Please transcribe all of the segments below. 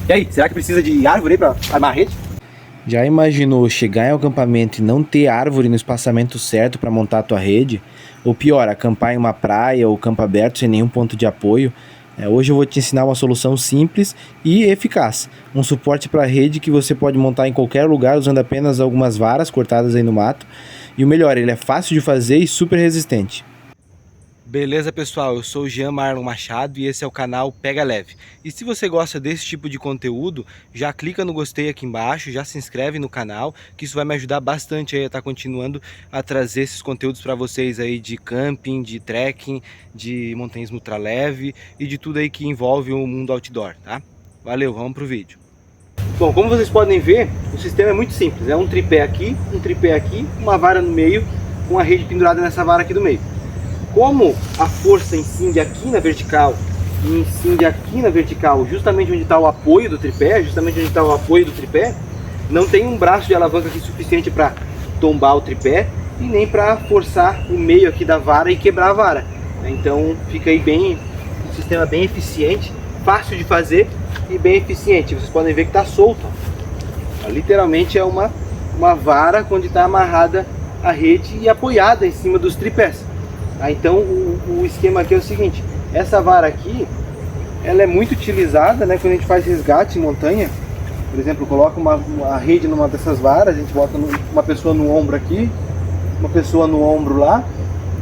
E aí, será que precisa de árvore aí pra armar a rede? Já imaginou chegar em um acampamento e não ter árvore no espaçamento certo para montar a tua rede? Ou pior, acampar em uma praia ou campo aberto sem nenhum ponto de apoio? Hoje eu vou te ensinar uma solução simples e eficaz. Um suporte para a rede que você pode montar em qualquer lugar usando apenas algumas varas cortadas aí no mato. E o melhor, ele é fácil de fazer e super resistente. Beleza, pessoal? Eu sou o Jean Marlon Machado e esse é o canal Pega Leve. E se você gosta desse tipo de conteúdo, já clica no gostei aqui embaixo, já se inscreve no canal, que isso vai me ajudar bastante aí a estar continuando a trazer esses conteúdos para vocês aí de camping, de trekking, de montanhismo ultraleve e de tudo aí que envolve o mundo outdoor, tá? Valeu, vamos pro vídeo. Bom, como vocês podem ver, o sistema é muito simples. É um tripé aqui, uma vara no meio, com a rede pendurada nessa vara aqui do meio. Como a força incide aqui na vertical e incide aqui na vertical, justamente onde está o apoio do tripé, não tem um braço de alavanca aqui suficiente para tombar o tripé e nem para forçar o meio aqui da vara e quebrar a vara. Então fica aí um sistema bem eficiente, fácil de fazer e bem eficiente. Vocês podem ver que está solto. Literalmente é uma vara onde está amarrada a rede e apoiada em cima dos tripés. Então o esquema aqui é o seguinte: essa vara aqui, ela é muito utilizada, né, quando a gente faz resgate em montanha. Por exemplo, coloca a rede numa dessas varas, a gente bota uma pessoa no ombro aqui, uma pessoa no ombro lá,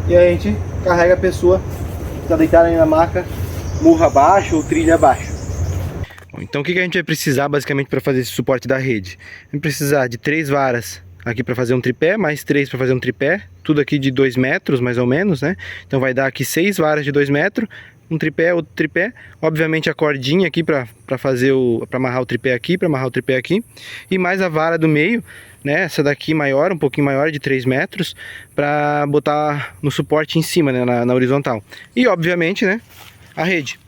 e aí a gente carrega a pessoa que está deitada aí na maca, murro abaixo ou trilha abaixo. Então o que a gente vai precisar basicamente para fazer esse suporte da rede? Vamos precisar de 3 varas aqui para fazer um tripé, mais 3 para fazer um tripé, tudo aqui de 2 metros mais ou menos, né? Então vai dar aqui 6 varas de 2 metros, um tripé, outro tripé, obviamente a cordinha aqui para amarrar o tripé aqui, e mais a vara do meio, né? Essa daqui maior, um pouquinho maior, de 3 metros, para botar no suporte em cima, né? na horizontal. E obviamente, né? A rede.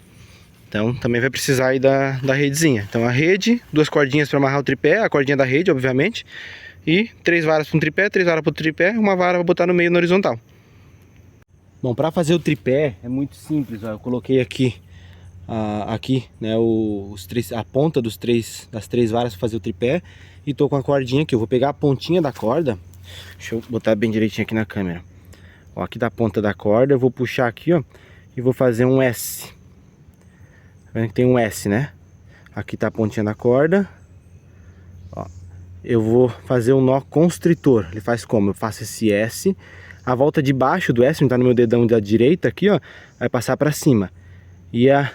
Então também vai precisar aí da redezinha. Então a rede, 2 cordinhas para amarrar o tripé, a cordinha da rede, obviamente. E 3 varas para um tripé, 3 varas para o tripé, uma vara para botar no meio na horizontal. Bom, para fazer o tripé é muito simples, ó. Eu coloquei aqui, né, a ponta das 3 varas para fazer o tripé. E tô com a cordinha aqui, eu vou pegar a pontinha da corda. Deixa eu botar bem direitinho aqui na câmera. Ó, aqui da ponta da corda eu vou puxar aqui, ó, e vou fazer um S. Tá vendo que tem um S, né? Aqui tá a pontinha da corda. Ó. Eu vou fazer um nó constritor. Ele faz como? Eu faço esse S, a volta de baixo do S, não tá no meu dedão da direita aqui, ó, vai passar para cima. E a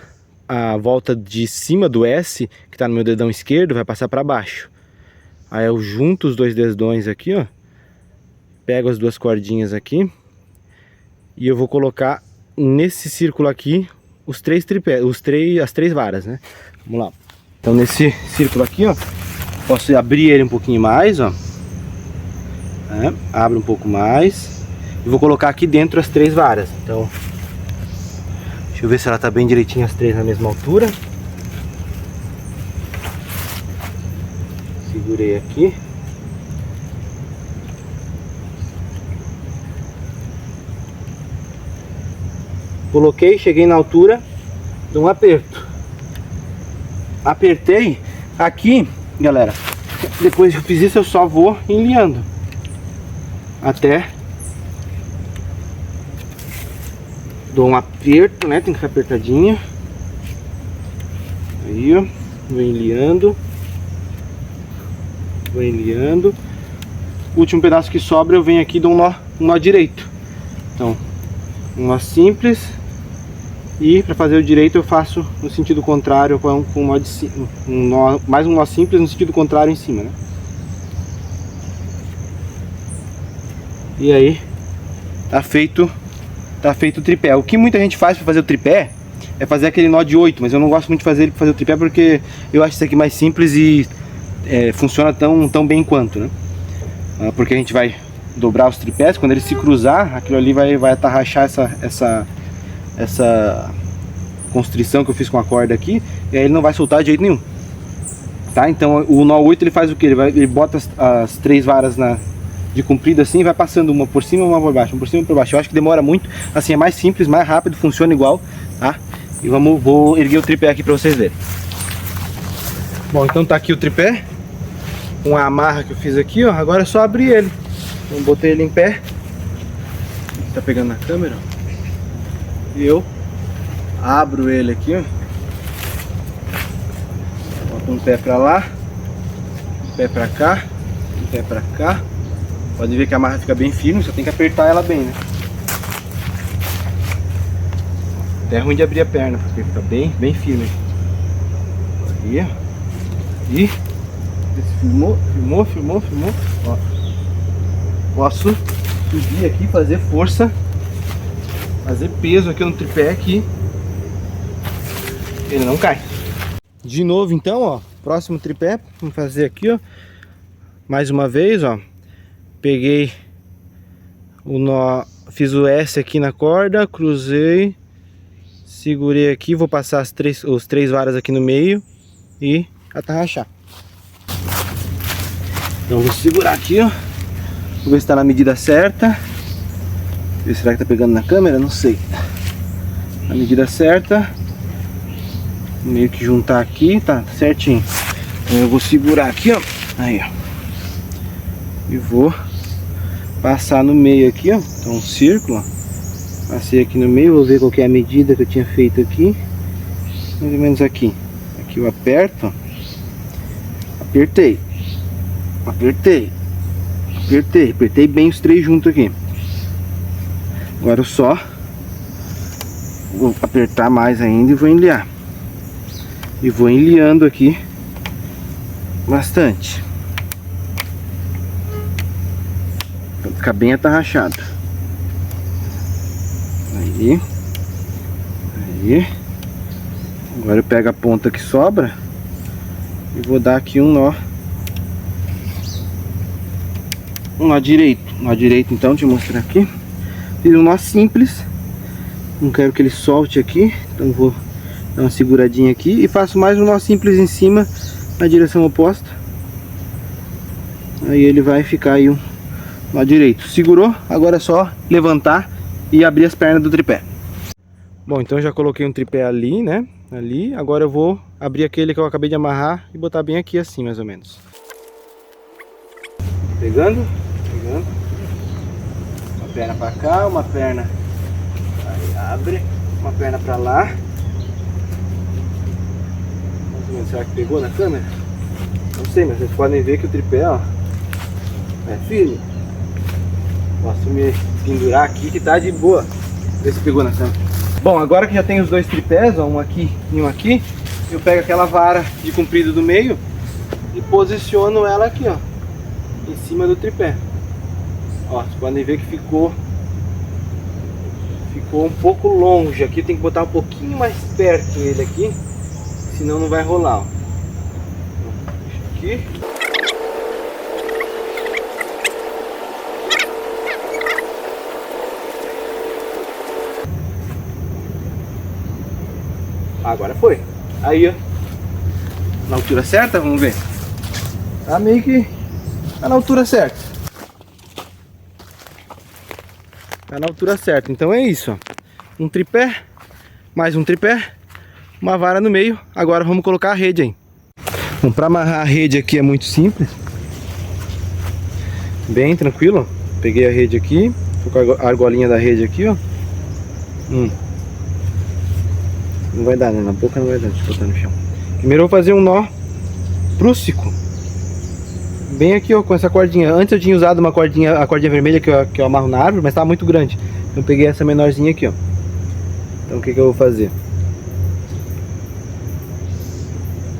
volta de cima do S, que tá no meu dedão esquerdo, vai passar para baixo. Aí eu junto os 2 dedões aqui, ó, pego as 2 cordinhas aqui e eu vou colocar nesse círculo aqui os 3 tripés, as 3 varas, né? Vamos lá. Então nesse círculo aqui, ó, posso abrir ele um pouquinho mais, ó. Abre um pouco mais. E vou colocar aqui dentro as 3 varas. Então, deixa eu ver se ela tá bem direitinho as 3 na mesma altura. Segurei aqui. Coloquei, cheguei na altura, dou um aperto. Apertei aqui. Galera, depois que eu fiz isso, eu só vou enliando até dou um aperto, né? Tem que ficar apertadinho. Aí, ó, vou enliando. O último pedaço que sobra eu venho aqui e dou um nó direito. Então, um nó simples. E para fazer o direito eu faço no sentido contrário, com mais um nó simples no sentido contrário em cima, né? E aí tá feito o tripé. O que muita gente faz para fazer o tripé é fazer aquele nó de 8, mas eu não gosto muito de fazer ele para fazer o tripé porque eu acho isso aqui mais simples e funciona tão bem quanto, né? Porque a gente vai dobrar os tripés, quando ele se cruzar, aquilo ali vai atarrachar essa constrição que eu fiz com a corda aqui, e aí ele não vai soltar de jeito nenhum, tá? Então o nó 8 ele faz o que? Ele bota as 3 varas de comprido assim, e vai passando uma por cima, uma por baixo, uma por cima, uma por baixo. Eu acho que demora muito, assim é mais simples, mais rápido, funciona igual, tá? E vou erguer o tripé aqui pra vocês verem. Bom, então tá aqui o tripé, com a amarra que eu fiz aqui, ó. Agora é só abrir ele. Então botei ele em pé. Tá pegando na câmera, ó. E eu abro ele aqui, ó. Boto um pé pra lá, um pé pra cá, um pé pra cá. Pode ver que a amarra fica bem firme, só tem que apertar ela bem, né? Até é ruim de abrir a perna, porque fica bem firme. Aí, ó. E filmou. Ó. Posso subir aqui, fazer força, fazer peso aqui no tripé que ele não cai. De novo então, ó, próximo tripé, vamos fazer aqui, ó. Mais uma vez, ó. Peguei o nó, fiz o S aqui na corda, cruzei, segurei aqui, vou passar os três varas aqui no meio e atarrachar. Então vou segurar aqui, ó. Vou ver se tá na medida certa. Será que tá pegando na câmera? Não sei. Na medida certa. Meio que juntar aqui, tá certinho. Então eu vou segurar aqui, ó. Aí, ó. E vou passar no meio aqui, ó. Então um círculo, ó. Passei aqui no meio, vou ver qual que é a medida que eu tinha feito aqui. Mais ou menos aqui. Aqui eu aperto, ó. Apertei, apertei bem os três juntos aqui. Agora eu só vou apertar mais ainda e vou enliar. E vou enliando aqui bastante, para ficar bem atarrachado. Aí. Agora eu pego a ponta que sobra e vou dar aqui um nó direito. Nó direito, então, deixa eu mostrar aqui. Fiz um nó simples, não quero que ele solte aqui, então vou dar uma seguradinha aqui e faço mais um nó simples em cima na direção oposta. Aí ele vai ficar aí um nó direito. Segurou, agora é só levantar e abrir as pernas do tripé. Bom, então eu já coloquei um tripé ali, né? Ali, agora eu vou abrir aquele que eu acabei de amarrar e botar bem aqui assim, mais ou menos. Pegando. Uma perna pra cá, uma perna. Aí abre, uma perna pra lá. Mais ou menos, será que pegou na câmera? Não sei, mas vocês podem ver que o tripé, ó, é firme. Posso me pendurar aqui que tá de boa. Ver se pegou na câmera. Bom, agora que já tem os dois tripés, ó, um aqui e um aqui, eu pego aquela vara de comprido do meio e posiciono ela aqui, ó, em cima do tripé. Ó, vocês podem ver que ficou um pouco longe. Aqui tem que botar um pouquinho mais perto ele aqui, senão não vai rolar, ó. Aqui. Agora foi. Aí, ó. Na altura certa, vamos ver. Tá meio que tá na altura certa. Tá na altura certa. Então é isso, ó. Um tripé, mais um tripé, uma vara no meio. Agora vamos colocar a rede aí. Bom, para amarrar a rede aqui é muito simples. Bem tranquilo, ó. Peguei a rede aqui, tô com a argolinha da rede aqui, ó. Não vai dar, né? Na boca não vai dar, deixa eu botar no chão. Primeiro eu vou fazer um nó prússico. Bem aqui, ó, com essa cordinha. Antes eu tinha usado uma cordinha, a cordinha vermelha que eu amarro na árvore, mas estava muito grande. Então eu peguei essa menorzinha aqui, ó. Então o que eu vou fazer?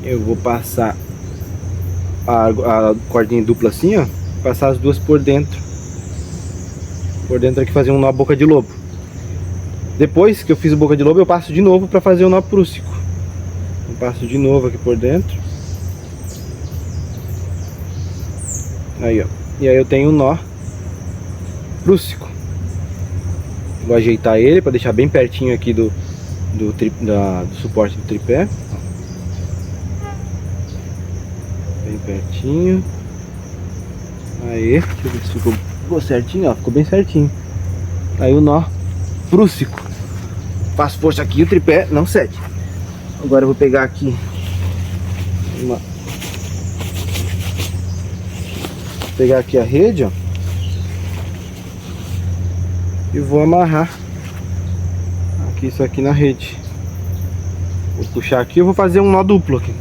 Eu vou passar a cordinha dupla assim, ó. Passar as duas por dentro. Por dentro aqui, fazer um nó boca de lobo. Depois que eu fiz o boca de lobo, eu passo de novo para fazer o nó prússico. Eu passo de novo aqui por dentro. Aí, ó. E aí eu tenho um nó prússico. Vou ajeitar ele para deixar bem pertinho aqui do suporte do tripé. Bem pertinho. Aí, deixa eu ver se ficou certinho, ó. Ficou bem certinho. Aí o nó prússico. Faço força aqui, o tripé não cede. Agora eu vou pegar aqui uma pegar aqui a rede, ó, e vou amarrar aqui isso aqui na rede. Vou puxar aqui, eu vou fazer um nó duplo aqui.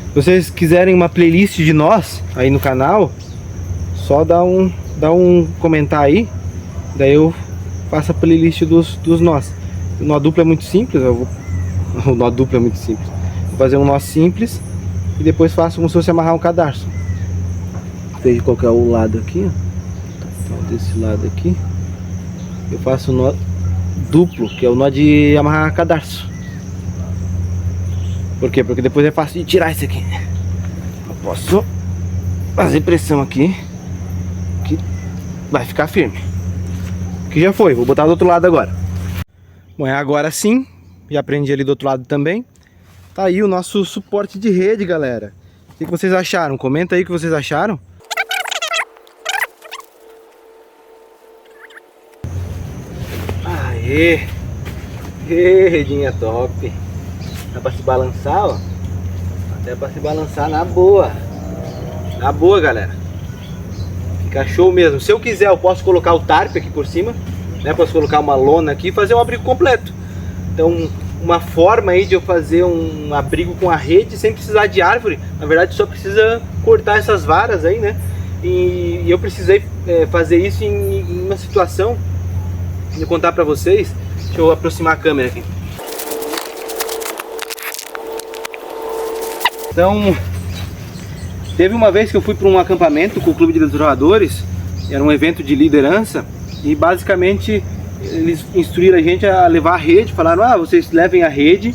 Se vocês quiserem uma playlist de nós aí no canal, só dá um comentar aí, daí eu faço a playlist dos nós. O nó duplo é muito simples, o nó duplo é muito simples. Vou fazer um nó simples e depois faço como se fosse amarrar um cadarço. Veja qual que é o lado aqui, ó. Então, desse lado aqui eu faço o nó duplo, que é o nó de amarrar cadarço. Por quê? Porque depois é fácil de tirar isso aqui. Eu posso fazer pressão aqui, que vai ficar firme. Que já foi, vou botar do outro lado agora. Bom, agora sim, já aprendi ali do outro lado também. Tá aí o nosso suporte de rede, galera. O que vocês acharam? Comenta aí o que vocês acharam. Aê! Redinha top! Dá pra se balançar, ó. Até pra se balançar na boa. Na boa, galera. Fica show mesmo. Se eu quiser, eu posso colocar o tarp aqui por cima, né? Posso colocar uma lona aqui e fazer um abrigo completo. Então, uma forma aí de eu fazer um abrigo com a rede sem precisar de árvore. Na verdade, só precisa cortar essas varas aí, né? E eu precisei fazer isso em uma situação. Vou contar pra vocês. Deixa eu aproximar a câmera aqui. Então, teve uma vez que eu fui para um acampamento com o Clube de Desbravadores. Era um evento de liderança. E basicamente eles instruíram a gente a levar a rede. Falaram, vocês levem a rede,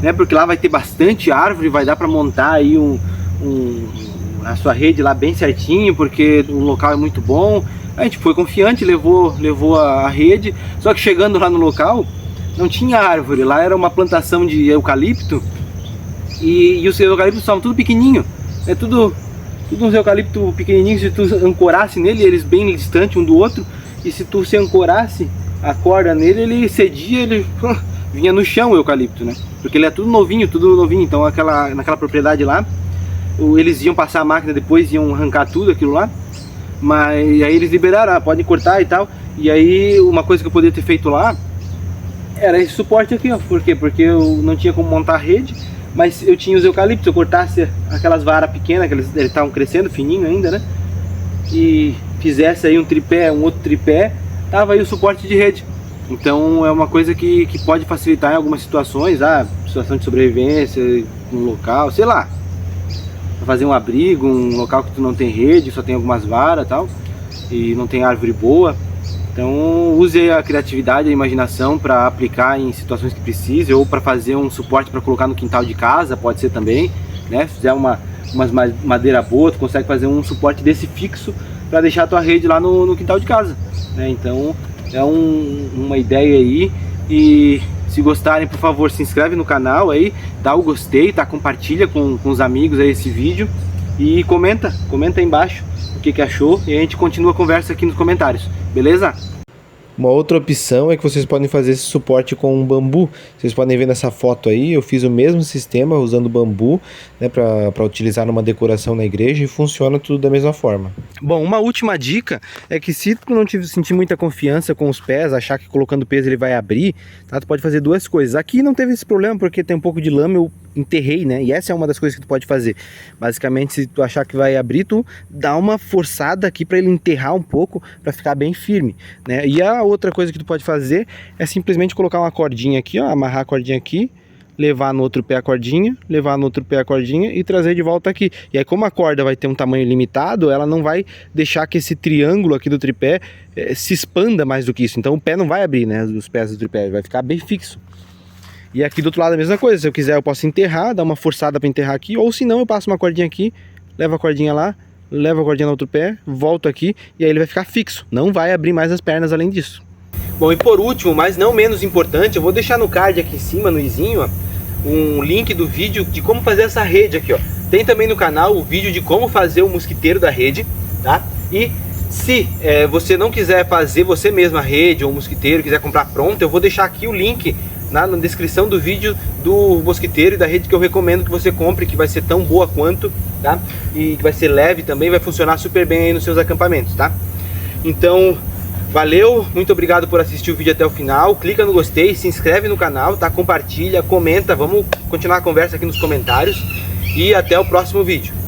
né? Porque lá vai ter bastante árvore. Vai dar para montar aí a sua rede lá bem certinho, porque o local é muito bom. A gente foi confiante, levou a rede. Só que chegando lá no local, não tinha árvore. Lá era uma plantação de eucalipto. E os eucaliptos estavam tudo pequenininho. É tudo uns eucalipto pequenininho. Se tu ancorasse nele, eles bem distantes um do outro. E se tu se ancorasse a corda nele, ele cedia, ele vinha no chão o eucalipto, né? Porque ele é tudo novinho. Então naquela propriedade lá, eles iam passar a máquina depois, iam arrancar tudo aquilo lá. Mas aí eles liberaram, pode cortar e tal. E aí uma coisa que eu poderia ter feito lá era esse suporte aqui, ó. Por quê? Porque eu não tinha como montar a rede, mas eu tinha os eucaliptos. Se eu cortasse aquelas varas pequenas, que eles estavam crescendo, fininho ainda, né? E fizesse aí um tripé, um outro tripé, tava aí o suporte de rede. Então é uma coisa que pode facilitar em algumas situações, situação de sobrevivência, um local, sei lá. Fazer um abrigo, um local que tu não tem rede, só tem algumas varas e tal, e não tem árvore boa. Então use a criatividade, a imaginação para aplicar em situações que precise, ou para fazer um suporte para colocar no quintal de casa, pode ser também, né? Se fizer umas madeira boa, tu consegue fazer um suporte desse fixo para deixar a tua rede lá no quintal de casa, né? Então é uma ideia aí. E se gostarem, por favor, se inscreve no canal aí, dá o gostei, tá? Compartilha com os amigos aí esse vídeo e comenta aí embaixo o que achou, e a gente continua a conversa aqui nos comentários, beleza? Uma outra opção é que vocês podem fazer esse suporte com um bambu. Vocês podem ver nessa foto aí, eu fiz o mesmo sistema usando bambu, né, para utilizar numa decoração na igreja, e funciona tudo da mesma forma. Bom, uma última dica é que se tu não sentir muita confiança com os pés, achar que colocando peso ele vai abrir, tá? Tu pode fazer duas coisas. Aqui não teve esse problema porque tem um pouco de lama, eu enterrei, né? E essa é uma das coisas que tu pode fazer. Basicamente, se tu achar que vai abrir, tu dá uma forçada aqui para ele enterrar um pouco, para ficar bem firme, né? E a outra coisa que tu pode fazer é simplesmente colocar uma cordinha aqui, ó, amarrar a cordinha aqui, levar no outro pé a cordinha, levar no outro pé a cordinha e trazer de volta aqui. E aí, como a corda vai ter um tamanho limitado, ela não vai deixar que esse triângulo aqui do tripé se expanda mais do que isso. Então o pé não vai abrir, né? Os pés do tripé, vai ficar bem fixo. E aqui do outro lado a mesma coisa. Se eu quiser, eu posso enterrar, dar uma forçada para enterrar aqui, ou se não, eu passo uma cordinha aqui, levo a cordinha lá, levo a cordinha no outro pé, volto aqui e aí ele vai ficar fixo. Não vai abrir mais as pernas além disso. Bom, e por último, mas não menos importante, eu vou deixar no card aqui em cima, no izinho, ó, um link do vídeo de como fazer essa rede aqui, ó. Tem também no canal o vídeo de como fazer o mosquiteiro da rede, tá? E se você não quiser fazer você mesmo a rede ou o mosquiteiro, quiser comprar pronto, eu vou deixar aqui o link na descrição do vídeo do mosquiteiro e da rede que eu recomendo que você compre, que vai ser tão boa quanto, tá? E que vai ser leve também, vai funcionar super bem aí nos seus acampamentos, tá? Então, valeu, muito obrigado por assistir o vídeo até o final. Clica no gostei, se inscreve no canal, tá? Compartilha, comenta, vamos continuar a conversa aqui nos comentários. E até o próximo vídeo.